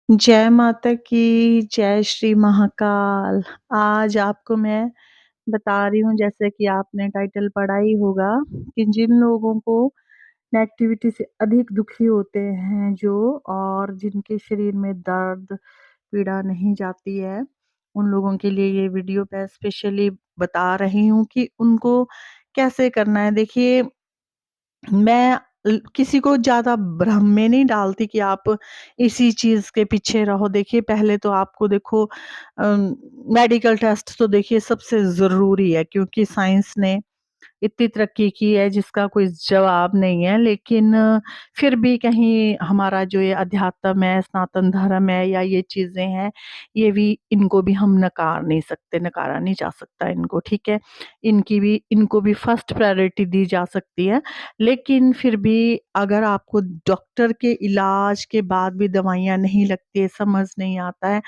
जय माता की, जय श्री महाकाल। आज आपको मैं बता रही हूँ जैसे कि आपने टाइटल पढ़ा ही होगा कि जिन लोगों को नेगेटिविटी से अधिक दुखी होते हैं जो और जिनके शरीर में दर्द, पीड़ा नहीं जाती है, उन लोगों के लिए ये वीडियो मैं स्पेशली बता रही हूँ कि उनको कैसे करना है। देखिए मैं किसी को ज़्यादा भ्रम में नहीं डालती कि आप इसी चीज़ के पीछे रहो। देखिए पहले तो आपको देखो मेडिकल टेस्ट तो देखिए सबसे ज़रूरी है क्योंकि साइंस ने इतनी तरक्की की है जिसका कोई जवाब नहीं है। लेकिन फिर भी कहीं हमारा जो ये अध्यात्म है, सनातन धर्म है या ये चीज़ें हैं, ये भी इनको भी हम नकार नहीं सकते, नकारा नहीं जा सकता इनको, ठीक है? इनको भी फर्स्ट प्रायोरिटी दी जा सकती है। लेकिन फिर भी अगर आपको डॉक्टर के इलाज के बाद भी दवाइयाँ नहीं लगती है, समझ नहीं आता है,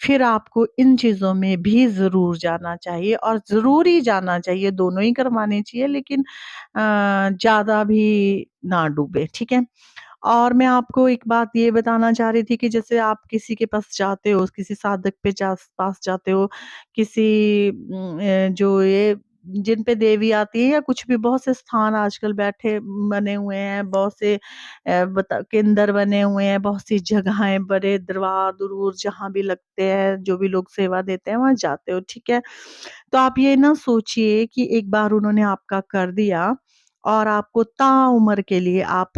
फिर आपको इन चीज़ों में भी ज़रूर जाना चाहिए और ज़रूर ही जाना चाहिए, दोनों ही करवाने चाहिए लेकिन ज़्यादा भी ना डूबे, ठीक है? और मैं आपको एक बात ये बताना चाह रही थी कि जैसे आप किसी के पास जाते हो, किसी साधक पे पास जाते हो, किसी जो ये जिन पे देवी आती है या कुछ भी बहुत से स्थान आजकल बैठे बने हुए हैं, बहुत से बता केंद्र बने हुए हैं, बहुत सी जगहें, बड़े दरबार-दुरूर जहाँ भी लगते हैं, जो भी लोग सेवा देते हैं, वहाँ जाते हो, ठीक है? तो आप ये ना सोचिए कि एक बार उन्होंने आपका कर दिया और आपको ताउम्र के लिए आप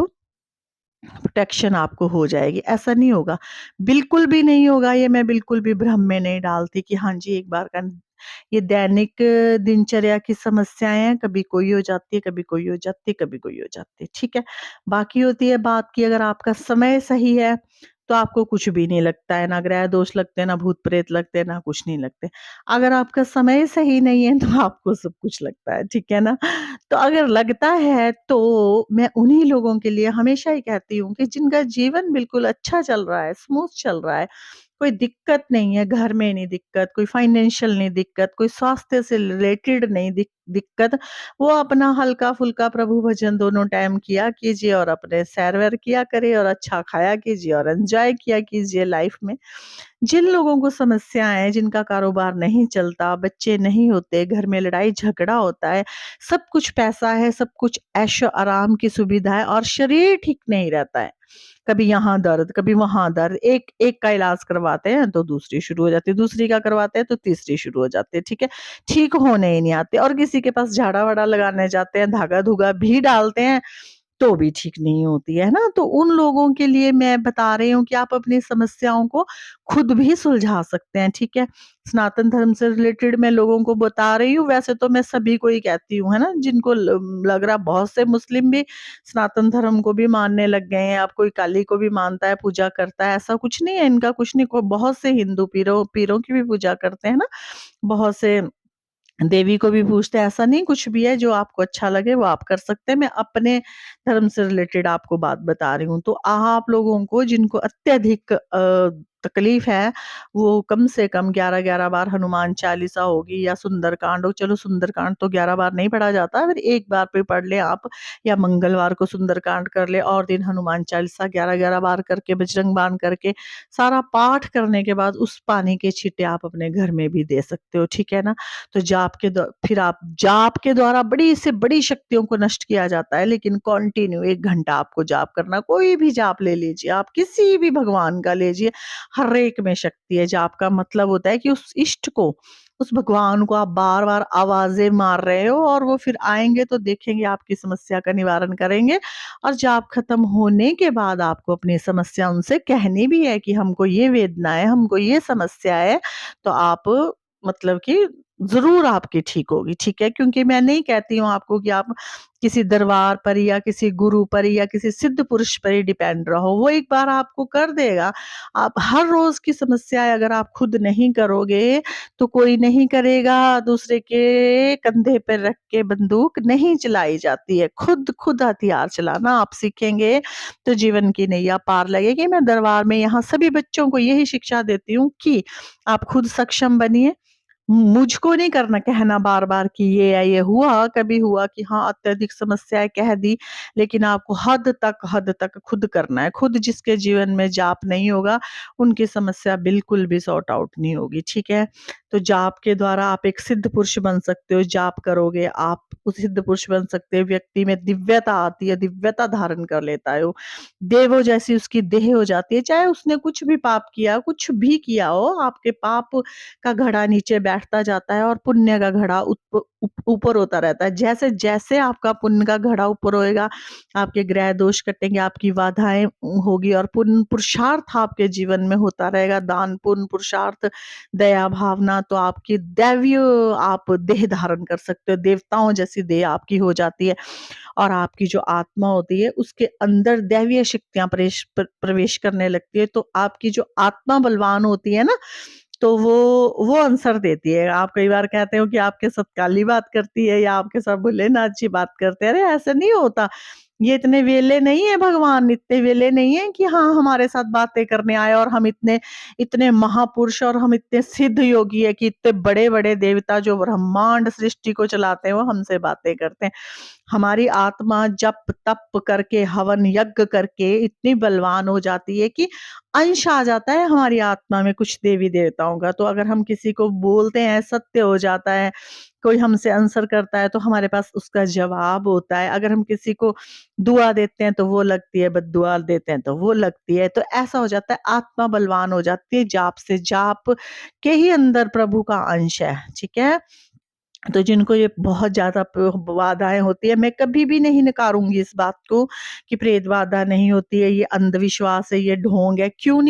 प्रोटेक्शन आपको हो जाएगी, ऐसा नहीं होगा। बिल्कुल भी नहीं होगा, ये मैं बिल्कुल भी भ्रम में नहीं डालती कि हाँ जी, एक बार का ये दैनिक दिनचर्या की समस्याएँ हैं, कभी कोई हो जाती है, कभी कोई हो जाती है, कभी कोई हो जाती है, ठीक है? बाकी होती है बात की अगर आपका समय सही है, तो आपको कुछ भी नहीं लगता है, ना ग्रह दोष लगते हैं, ना भूत-प्रेत लगते हैं, ना कुछ नहीं लगते। अगर आपका समय सही नहीं है, तो आपको सब कुछ लगता है, ठीक है ना? तो अगर लगता है तो मैं उन्हीं लोगों के लिए हमेशा ही कहती हूँ कि जिनका जीवन बिल्कुल अच्छा चल रहा है, स्मूथ चल रहा है, कोई दिक्कत नहीं है, घर में नहीं दिक्कत, कोई फाइनेंशियल नहीं दिक्कत, कोई स्वास्थ्य से रिलेटेड नहीं दिक्कत, वो अपना हल्का-फुल्का प्रभु भजन दोनों टाइम किया कीजिए और अपने सैर-वैर किया करे और अच्छा खाया कीजिए और एन्जॉय किया कीजिए लाइफ में। जिन लोगों को समस्याएँ हैं, जिनका कारोबार नहीं चलता, बच्चे नहीं होते, घर में लड़ाई-झगड़ा होता है, सब कुछ पैसा है, सब कुछ ऐशो-आराम की सुविधा है और शरीर ठीक नहीं रहता है। कभी यहाँ दर्द, कभी वहाँ दर्द, एक एक का इलाज करवाते हैं तो दूसरी शुरू हो जाती है, दूसरी का करवाते हैं तो तीसरी शुरू हो जाती है, ठीक है? ठीक होने ही नहीं आते और किसी के पास झाड़ा-वाड़ा लगाने जाते हैं, धागा-धूगा भी डालते हैं तो भी ठीक नहीं होती है ना? तो उन लोगों के लिए मैं बता रही हूँ कि आप अपनी समस्याओं को खुद भी सुलझा सकते हैं, ठीक है? सनातन धर्म से रिलेटेड मैं लोगों को बता रही हूँ, वैसे तो मैं सभी को ही कहती हूँ, है ना? जिनको लग रहा बहुत से मुस्लिम भी सनातन धर्म को भी मानने लग गए हैं, अब कोई काली को भी मानता है, पूजा करता है, ऐसा कुछ नहीं है, इनका कुछ नहीं को बहुत से हिंदू पीरों पीरों की भी पूजा करते हैं ना, बहुत से देवी को भी पूजते हैं, ऐसा नहीं कुछ भी है जो आपको अच्छा लगे वो आप कर सकते हैं। मैं अपने धर्म से रिलेटेड आपको बात बता रही हूँ। तो आप लोगों को जिनको अत्यधिक तकलीफ है, वो कम से कम 11-11 बार हनुमान चालीसा होगी या सुंदरकांड हो, चलो सुंदरकांड तो 11 बार नहीं पढ़ा जाता, फिर 1 बार पे पढ़ लें आप या मंगलवार को सुंदरकांड कर लें और दिन हनुमान चालीसा 11-11 बार करके बजरंग बाण करके सारा पाठ करने के बाद उस पानी के छींटे आप अपने घर में भी दे सकते हो, ठीक है ना? तो जाप के द्वारा बड़ी से बड़ी शक्तियों को नष्ट किया जाता है, लेकिन कंटिन्यू 1 घंटा आपको जाप करना, कोई भी जाप ले लीजिए, आप किसी भी भगवान का लीजिए, हर एक में शक्ति है। जाप का मतलब होता है कि उस इष्ट को, उस भगवान को आप बार-बार आवाज़ें मार रहे हो और वो फिर आएँगे तो देखेंगे आपकी समस्या का निवारण करेंगे और जाप खत्म होने के बाद आपको अपनी समस्या उनसे कहनी भी है कि हमको ये वेदना है, हमको ये समस्या है, तो आप मतलब कि ज़रूर आपकी ठीक होगी, ठीक है? क्योंकि मैं नहीं कहती हूँ आपको कि आप किसी दरबार पर या किसी गुरु पर या किसी सिद्ध पुरुष पर ही डिपेंड रहो, वो एक बार आपको कर देगा। आप हर रोज़ की समस्याएँ अगर आप खुद नहीं करोगे, तो कोई नहीं करेगा, दूसरे के कंधे पे रख के बंदूक नहीं चलाई जाती है। खुद हथियार चलाना आप सीखेंगे, तो जीवन की नैया पार लगेगी। मैं दरबार में यहाँ सभी बच्चों को यही शिक्षा देती हूँ कि आप खुद सक्षम बनिए, मुझको नहीं करना कहना बार-बार कि ये हुआ, कभी हुआ कि हाँ, अत्यधिक समस्याएँ कह दी, लेकिन आपको हद तक खुद करना है। खुद जिसके जीवन में जाप नहीं होगा, उनकी समस्या बिल्कुल भी सॉर्ट आउट नहीं होगी, ठीक है? तो जाप के द्वारा आप एक सिद्ध पुरुष बन सकते हो, जाप करोगे आप उस सिद्ध पुरुष बन सकते हो, व्यक्ति में दिव्यता आती है, दिव्यता धारण कर लेता है वो। देवों जैसी उसकी देह हो जाती है, चाहे उसने कुछ भी पाप किया, कुछ भी किया हो, आपके पाप का घड़ा नीचे बैठता जाता है और पुण्य का घड़ा ऊपर होता रहता है। जैसे-जैसे आपका पुण्य का घड़ा ऊपर होएगा, आपके ग्रह दोष कटेंगे, आपकी बाधाएँ होगी और पुण्य पुरुषार्थ आपके जीवन में होता रहेगा, दान, पुण्य, पुरुषार्थ, दया भावना, तो आपकी दैवीय आप देह धारण कर सकते हो, देवताओं जैसी देह आपकी हो जाती है। और आपकी जो आत्मा होती है उसके अंदर दैवीय शक्तियाँ प्रवेश करने लगती है, तो आपकी जो आत्मा बलवान होती है ना, तो वो आंसर देती है। आप कई बार कहते हो कि आपके साथ काली बात करती है या आपके साथ भोलेनाथ जी बात करते हैं, अरे ऐसा नहीं होता। ये इतने वेले नहीं है भगवान, इतने वेले नहीं है कि हाँ, हमारे साथ बातें करने आए और हम इतने इतने महापुरुष और हम इतने सिद्ध योगी है कि इतने बड़े-बड़े देवता जो ब्रह्मांड सृष्टि को चलाते हैं, वो हमसे बातें करते हैं। हमारी आत्मा जप तप करके हवन यज्ञ करके इतनी बलवान हो जाती है कि अंश आ जाता है हमारी आत्मा में कुछ देवी देवताओं का। तो अगर हम किसी को बोलते हैं सत्य हो जाता है, कोई हमसे आंसर करता है तो हमारे पास उसका जवाब होता है। अगर हम किसी को दुआ देते हैं तो वो लगती है, बददुआ देते हैं तो वो लगती है। तो ऐसा हो जाता है, आत्मा बलवान हो जाती है जाप से। जाप के ही अंदर प्रभु का अंश है, ठीक है? तो जिनको ये बहुत ज़्यादा बाधाएँ होती है, मैं कभी भी नहीं नकारूँगी इस बात को कि प्रेत बाधा नहीं होती है, ये अंधविश्वास है, ये ढोंग है। क्यों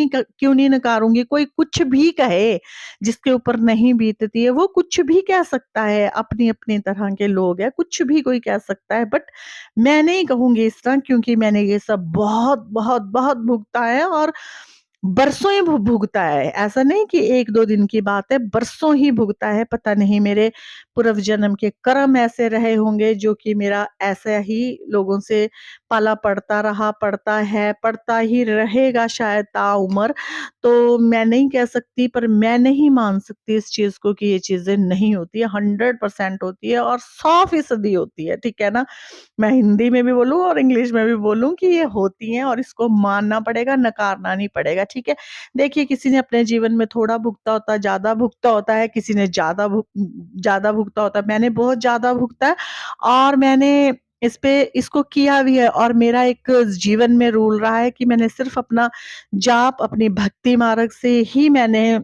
नहीं नकारूँगी? कोई कुछ भी कहे, जिसके ऊपर नहीं बीतती है, वो कुछ भी कह सकता है, अपनी-अपनी तरह के लोग हैं, कुछ भी कोई कह सकता है। बट मैं नहीं कहूँगी इस तरह, क्योंकि मैंने ये सब बहुत भुगता है और बरसों ही भुगता है। ऐसा नहीं कि 1-2 दिन की बात है, बरसों ही भुगता है। पता नहीं मेरे पूर्व जन्म के कर्म ऐसे रहे होंगे जो कि मेरा ऐसा ही लोगों से पाला पड़ता रहा, पड़ता है, पड़ता ही रहेगा शायद ताउम्र। तो मैं नहीं कह सकती, पर मैं नहीं मान सकती इस चीज़ को कि ये चीज़ें नहीं होती है, 100% होती है और 100% होती है, ठीक है ना? मैं हिंदी में भी बोलूँ और इंग्लिश में भी बोलूँ कि ये होती हैं और इसको मानना पड़ेगा, नकारना नहीं पड़ेगा, ठीक है? देखिए, किसी ने अपने जीवन में थोड़ा भुगता होता है, ज़्यादा भुगता होता है, किसी ने ज़्यादा भुगता होता है। मैंने बहुत ज़्यादा भुगता है और मैंने इसको किया भी है और मेरा एक जीवन में रूल रहा है कि मैंने सिर्फ़ अपना जाप, अपनी भक्ति मार्ग से ही मैंने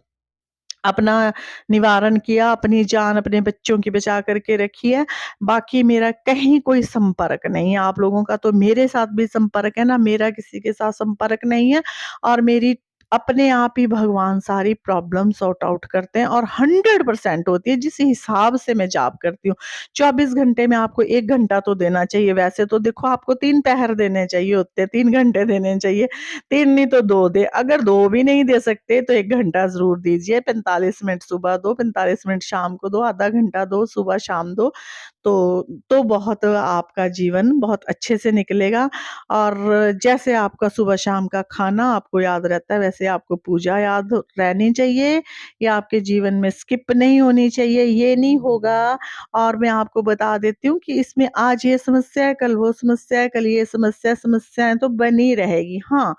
अपना निवारण किया, अपनी जान अपने बच्चों की बचा कर के रखी है। बाकी मेरा कहीं कोई संपर्क नहीं है। आप लोगों का तो मेरे साथ भी संपर्क है ना, मेरा किसी के साथ संपर्क नहीं है और मेरी अपने आप ही भगवान सारी प्रॉब्लम सॉर्ट आउट करते हैं और 100% होती है जिस हिसाब से मैं जाप करती हूँ। 24 घंटे में आपको 1 घंटा तो देना चाहिए, वैसे तो देखो आपको 3 पहर देने चाहिए होते हैं, 3 घंटे देने चाहिए। 3 नहीं तो 2 दे, अगर 2 भी नहीं दे सकते तो 1 घंटा ज़रूर दीजिए, 45 मिनट सुबह दो, 45 मिनट शाम को दो, आधा घंटा दो, सुबह शाम दो, तो बहुत आपका जीवन बहुत अच्छे से निकलेगा। और जैसे आपका सुबह शाम का खाना आपको याद रहता है, वैसे आपको पूजा याद रहनी चाहिए, ये आपके जीवन में स्किप नहीं होनी चाहिए, ये नहीं होगा। और मैं आपको बता देती हूँ कि इसमें आज ये समस्या है, कल वो समस्या है, कल ये समस्याएँ तो बनी रहेगी। हाँ,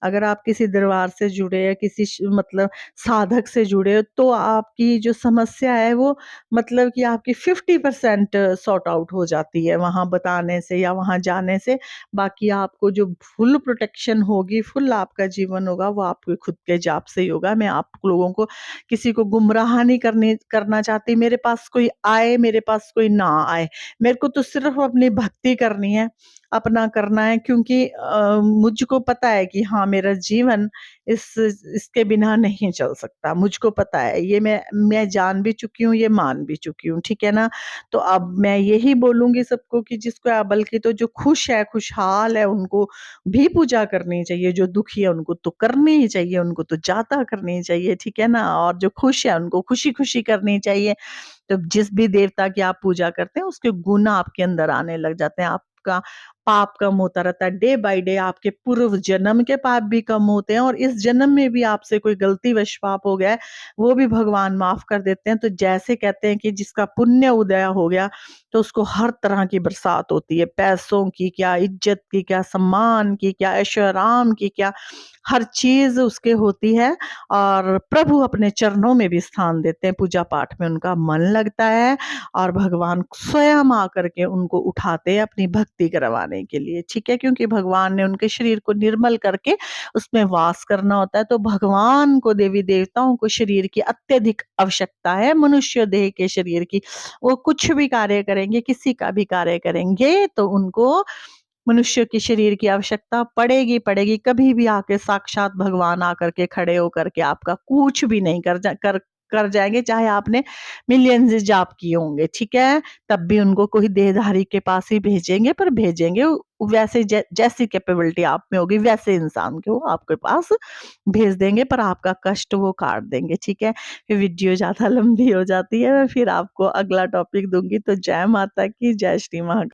अगर आप किसी दरबार से जुड़े हैं, किसी मतलब साधक से जुड़े हो, तो आपकी जो समस्या है वो मतलब कि आपकी 50% सॉर्ट आउट हो जाती है वहाँ बताने से या वहाँ जाने से। बाकी आपको जो फुल प्रोटेक्शन होगी, फुल आपका जीवन होगा, वो आपके खुद के जाप से ही होगा। मैं आप लोगों को किसी को गुमराह नहीं करना चाहती। मेरे पास कोई आए, मेरे पास कोई ना आए। मेरे को तो सिर्फ़ अपनी भक्ति करनी है, अपना करना है, क्योंकि मुझको पता है कि हाँ, मेरा जीवन इसके बिना नहीं चल सकता। मुझको पता है, ये मैं जान भी चुकी हूँ, ये मान भी चुकी हूँ, ठीक है ना? तो अब मैं यही बोलूँगी सबको कि जिसको बल्कि तो जो खुश है, खुशहाल है, उनको भी पूजा करनी चाहिए, जो दुखी है उनको तो करनी ही चाहिए, उनको तो ज़्यादा करनी चाहिए, ठीक है ना? और जो खुश है उनको खुशी-खुशी करनी चाहिए। तो जिस भी देवता की आप पूजा करते हैं, उसके गुण आपके अंदर आने लग जाते हैं। आपका पाप कम होता रहता है। डे बाय डे आपके पूर्व जन्म के पाप भी कम होते हैं और इस जन्म में भी आपसे कोई गलतीवश पाप हो गया है, वो भी भगवान माफ़ कर देते हैं। तो जैसे कहते हैं कि जिसका पुण्य उदय हो गया, तो उसको हर तरह की बरसात होती है, पैसों की क्या, इज़्ज़त की क्या, सम्मान की क्या, ऐशो-आराम की क्या, हर चीज़ उसके होती है और प्रभु अपने चरणों में भी स्थान देते हैं, पूजा-पाठ में उनका मन लगता है और भगवान स्वयं आकर के उनको उठाते हैं अपनी भक्ति करवाने के लिए, ठीक है? क्योंकि भगवान ने उनके शरीर को निर्मल करके उसमें वास करना होता है, तो भगवान को, देवी-देवताओं को शरीर की अत्यधिक आवश्यकता है, मनुष्य देह के शरीर की। वो कुछ भी कार्य करेंगे, किसी का भी कार्य करेंगे, तो उनको मनुष्य के शरीर की आवश्यकता पड़ेगी पड़ेगी। कभी भी आके साक्षात भगवान आकर के खड़े होकर के आपका कुछ भी नहीं कर जाएँगे, चाहे आपने मिलियंस जाप किए होंगे, ठीक है? तब भी उनको कोई देहधारी के पास ही भेजेंगे, पर भेजेंगे वैसे जैसी कैपेबिलिटी आप में होगी वैसे इंसान को आपके पास भेज देंगे, पर आपका कष्ट वो काट देंगे, ठीक है? फिर वीडियो ज़्यादा लंबी हो जाती है, मैं फिर आपको अगला टॉपिक दूँगी। तो जय माता की, जय श्री महा